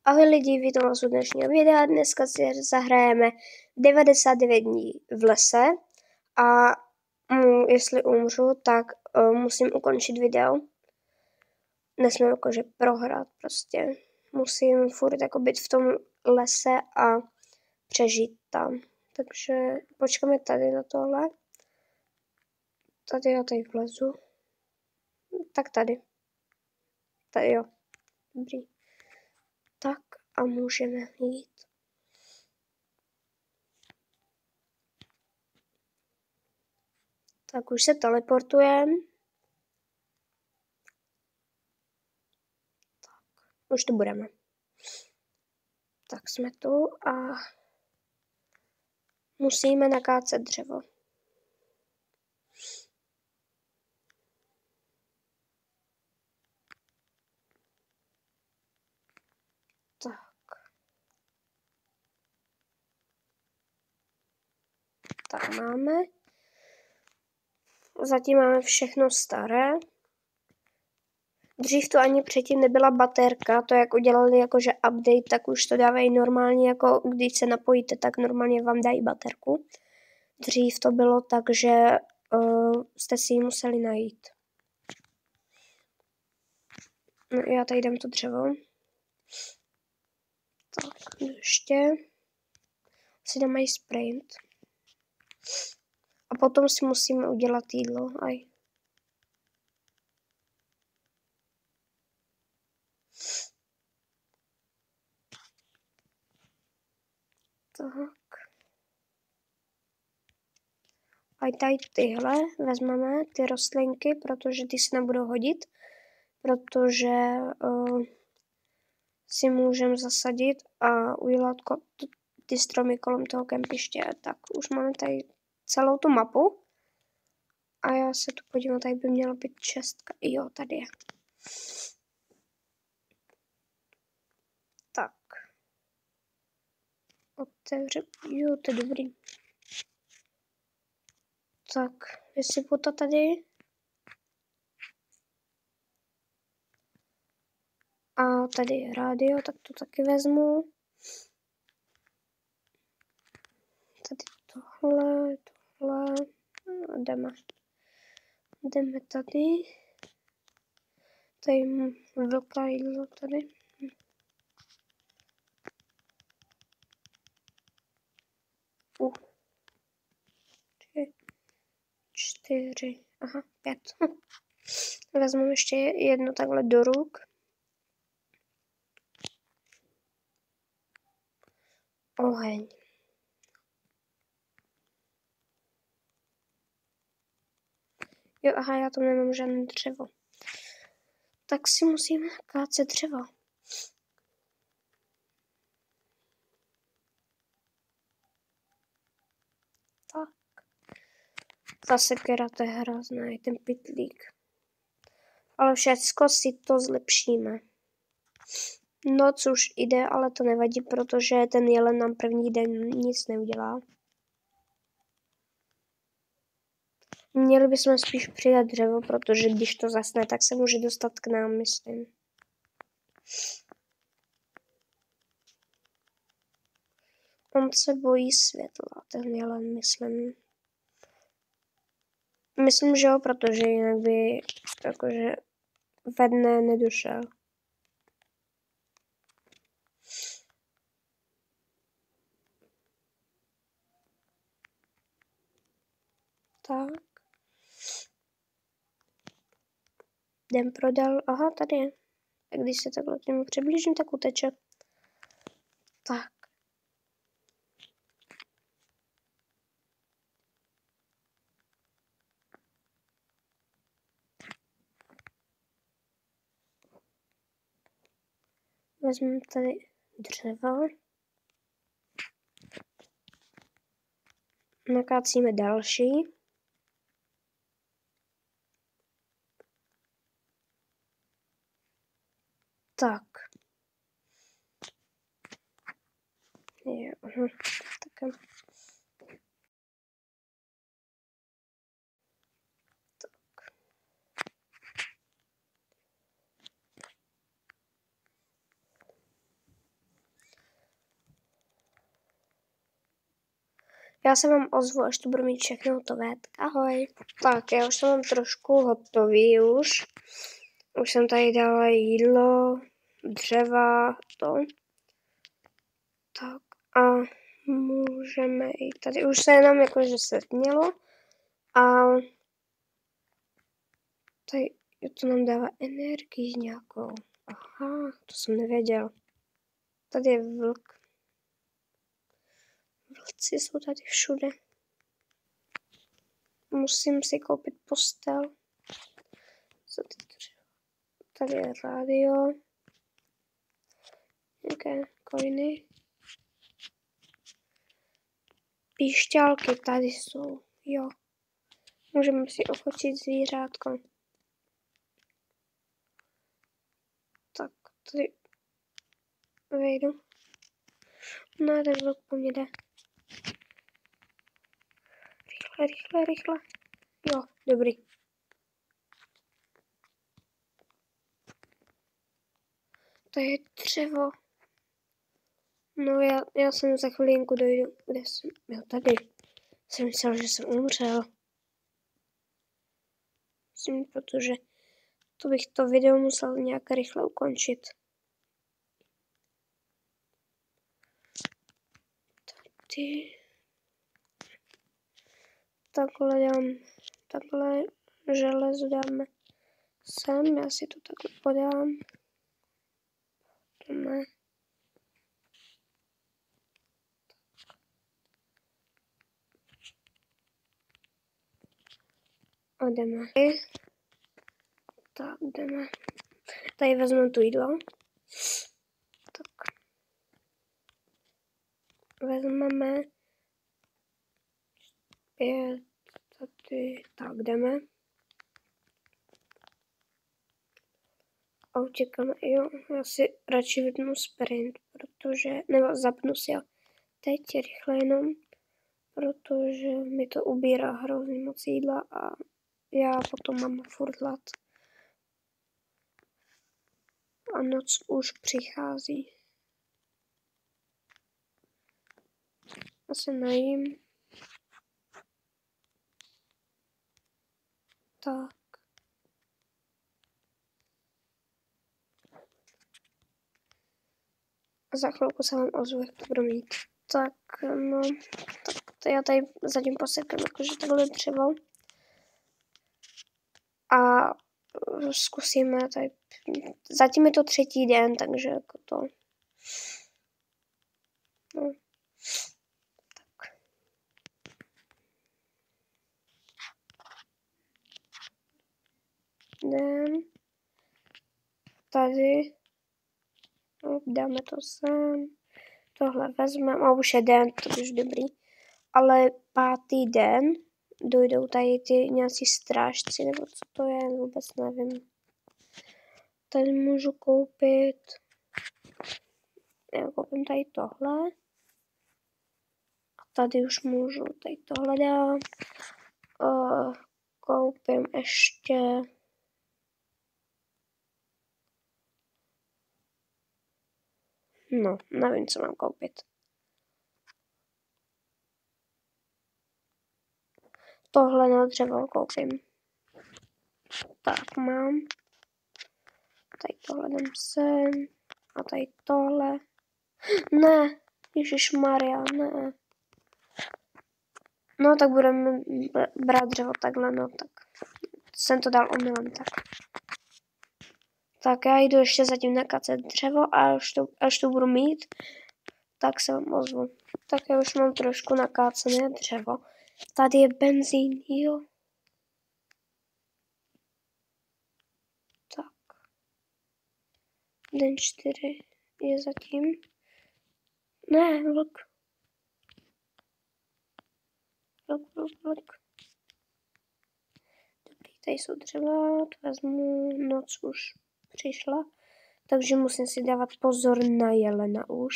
Ahoj lidi, vítám vás u dnešního videa. Dneska si zahrajeme 99 dní v lese a jestli umřu, tak musím ukončit video. Nesmím jakože prohrát prostě. Musím furt jako být v tom lese a přežít tam. Takže počkáme tady na tohle. Tady já tady vlezu. Tak tady. Tady jo. Dobrý. Tak a můžeme jít. Tak už se teleportujeme. Tak, už tu budeme. Tak jsme tu a musíme nakácet dřevo. Tak máme. Zatím máme všechno staré. Dřív to ani předtím nebyla baterka, to jak udělali jakože update, tak už to dávají normálně, jako když se napojíte, tak normálně vám dají baterku. Dřív to bylo tak, že jste si ji museli najít. No, já tady dám to dřevo. Tak, ještě si dáme i sprint. A potom si musíme udělat jídlo. Aj. Tak. A tady tyhle vezmeme, ty rostlinky, protože ty se nebudou hodit, protože si můžeme zasadit a udělat ty stromy kolem toho kempiště. Tak už máme tady celou tu mapu. A já se tu podívám, tady by měla být čestka. Jo, tady je. Tak. Otevře. Jo, to je dobrý. Tak, vysypu to tady. A tady je rádio, tak to taky vezmu. Tady tohle. Jdeme. Jdeme tady. Tady velká jídlo tady. Čtyři. Aha, 5. Vezmu ještě jedno takhle do ruk. Oheň. Jo, aha, já tu nemám žádné dřevo. Tak si musíme kácet dřevo. Tak. Ta sekera, to je hrozné, ten pytlík. Ale všecko si to zlepšíme. Noc už jde, ale to nevadí, protože ten jelen nám první den nic neudělá. Měli bychom spíš přidat dřevo, protože když to zasne, tak se může dostat k nám, myslím. On se bojí světla, ten jelen, myslím. Myslím, že jo, protože jinak by jakože ve dne nedošel. Tak. Jdem prodal. Aha, tady je. A když se takhle k němu přiblížím, tak uteče. Tak. Vezmeme tady dřevo. Nakácíme další. Tak. Jo, tak. Já se vám ozvu, až to budu mít všechno hotové. Tak ahoj. Tak, já už to mám trošku hotový už. Už jsem tady dala jídlo, dřeva, to. Tak a můžeme jít tady. Už se jenom jakože setmělo. A tady to nám dává energii nějakou. Aha, to jsem nevěděl. Tady je vlk. Vlci jsou tady všude. Musím si koupit postel. Tady je rádio. Nějaké koiny. Píšťalky tady jsou. Jo. Můžeme si ochočit zvířátko. Tak, tady vejdu. No, ten vlk po mně jde. Rychle, rychle, rychle. Jo, dobrý. To je dřevo. No, já jsem za chvilinku dojdu. Kde jsem? Jo, tady. Jsem myslel, že jsem umřel. Myslím, protože to bych to video musel nějak rychle ukončit. Tady. Takhle železo dáme sem, já si to takhle podám. Ne. A jdeme. Tak, jdeme. Tady vezmeme tu jídlo. Tak. Vezmeme 5, tady, tak jdeme. A utěkáme, jo, já si radši vypnu sprint, protože, nebo zapnu si ho teď rychle jenom, protože mi to ubírá hrozně moc jídla a já potom mám furt hlad. A noc už přichází. Já se najím. Tak. Za chvilku se vám ozvu, jak to budu mít. Tak, no, tak to já tady zatím posekám jakože takhle dřevo. A zkusíme tady, zatím je to 3. den, takže jako to, no, tak. Den, tady, no, dáme to sem, tohle vezmeme, a už je den, to už dobrý, ale 5. den dojdou tady ty nějací strážci, nebo co to je, vůbec nevím. Tady můžu koupit, já koupím tady tohle. A tady už můžu tady tohle dát. Koupím ještě no, nevím, co mám koupit. Tohle na dřevo koupím. Tak mám. Tady tohle dám sem. A tady tohle. Ne, ježišmarja, ne. No, tak budeme brát dřevo takhle, no tak. Jsem to dal omylem, tak. Tak já jdu ještě zatím nakacet dřevo a až to budu mít, tak se vám ozvu. Tak já už mám trošku nakácené dřevo. Tady je benzín, jo. Tak. Den 4 je zatím. Ne, vlk. Vlk. Dobrý, tady jsou dřeva, to vezmu, noc už přišla. Takže musím si dávat pozor na jelena už.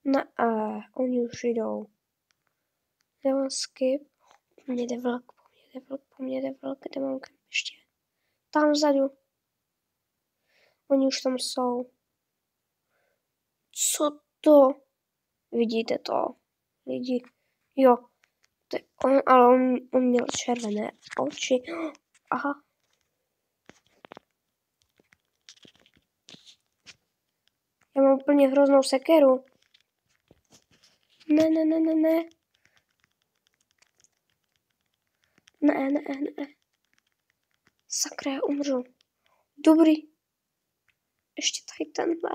Ne, oni už jdou. Dávám skip. Po mně jde vlk, kde mám ještě? Tam vzadu. Oni už tam jsou. Co to? Vidíte to? Lidi, jo. Ale on měl červené oči. Aha. Já mám úplně hroznou sekeru. Ne. Ne. Sakra, já umřu. Dobrý. Ještě tady tenhle.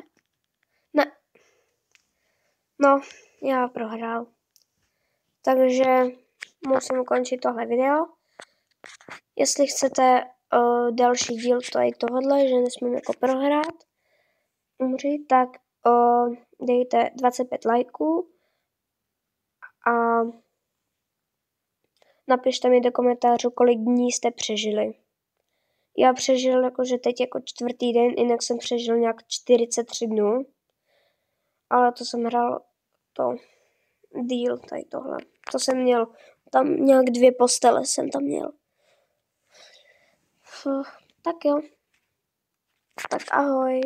Ne. No, já prohrál. Takže musím ukončit tohle video. Jestli chcete další díl tohohle, že nesmím jako prohrát, umřít, tak dejte 25 lajků a napište mi do komentářů, kolik dní jste přežili. Já přežil jakože teď jako 4. den, jinak jsem přežil nějak 43 dnů. Ale to jsem hrál to díl, tady tohle. To jsem měl, tam nějak 2 postele jsem tam měl. Tak jo. Tak ahoj.